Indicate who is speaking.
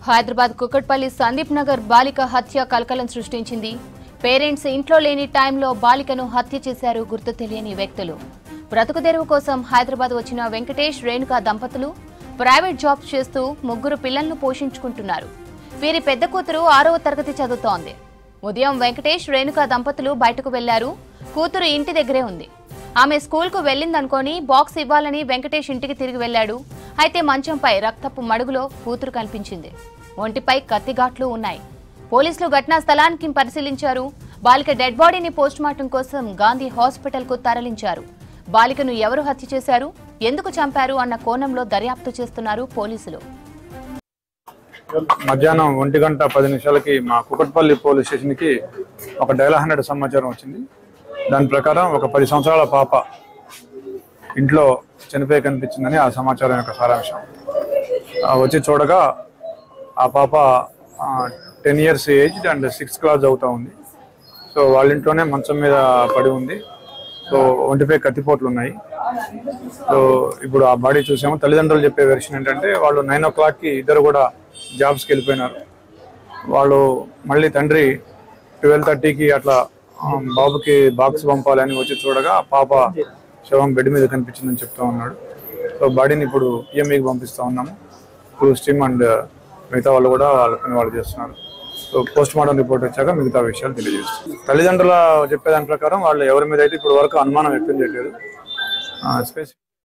Speaker 1: హైదరాబాద్ కుకట్పల్లి సందీప్ నగర్ బాలిక హత్య కలకలం సృష్టించింది. పేరెంట్స్ ఇంట్లో లేని టైంలో బాలికను హత్య చేశారు గుర్తు తెలియని వ్యక్తులు. బ్రతుకు తెరువు కోసం హైదరాబాద్ వచ్చిన వెంకటేష్, రేణుక దంపతులు ప్రైవేట్ జాబ్స్ చేస్తూ ముగ్గురు పిల్లలను పోషించుకుంటున్నారు. వీరి పెద్ద కూతురు 6వ తరగతి చదువుతోంది. ఉదయం వెంకటేష్, రేణుక దంపతులు బయటకు వెళ్లారు. కూతురు ఇంటి దగ్గరే ఉంది. ఆమె స్కూల్కు వెళ్లిందనుకోని బాక్స్ ఇవ్వాలని వెంకటేష్ ఇంటికి తిరిగి వెళ్లాడు. అయితే మంచంపై రక్తపు మడుగులో కూతురు కనిపించింది. ఒంటిపై కత్తిఘాట్లు ఉన్నాయి. పోలీసులు ఘటనా స్థలానికి పరిశీలించారు. బాలిక డెడ్ బాడీని పోస్టుమార్టం కోసం గాంధీ హాస్పిటల్ కు తరలించారు. బాలికను ఎవరు హత్య చేశారు, ఎందుకు చంపారు అన్న కోణంలో దర్యాప్తు చేస్తున్నారు పోలీసులు.
Speaker 2: మధ్యాహ్నం 1:10 మా కుకట్పల్లి పోలీస్ స్టేషన్ కి ఒక డయల్ 100 సమాచారం వచ్చింది. దాని ప్రకారం ఒక 10 సంవత్సరాల పాప ఇంట్లో చనిపోయి కనిపించిందని ఆ సమాచారం యొక్క సారాంశం. వచ్చి చూడగా ఆ పాప 10 years age and 6th class చదువుతూ ఉంది. సో వాళ్ళ ఇంట్లోనే మంచం మీద పడి ఉంది. సో ఒంటిపై కత్తిపోట్లు ఉన్నాయి. సో ఇప్పుడు ఆ బాడీ చూసాము. తల్లిదండ్రులు చెప్పే వెర్షన్ ఏంటంటే వాళ్ళు 9 o'clock ఇద్దరు కూడా జాబ్స్కి వెళ్ళిపోయినారు. వాళ్ళు మళ్ళీ తండ్రి 12:30 అట్లా బాబుకి బాక్స్ పంపాలని వచ్చి చూడగా పాప శవం బెడ్ మీద కనిపించిందని చెప్తా ఉన్నాడు. సో బాడీని ఇప్పుడు పిఎంఈకి పంపిస్తూ ఉన్నాము. క్రూస్ టీమ్ అండ్ మిగతా వాళ్ళు కూడా వాళ్ళ పని వాళ్ళు చేస్తున్నారు. సో పోస్ట్ మార్టం రిపోర్ట్ వచ్చాక మిగతా విషయాలు తెలియజేస్తారు. తల్లిదండ్రుల చెప్పేదాని ప్రకారం వాళ్ళు ఎవరి మీద అయితే ఇప్పుడు వరకు అనుమానం వ్యక్తం చేయలేదు.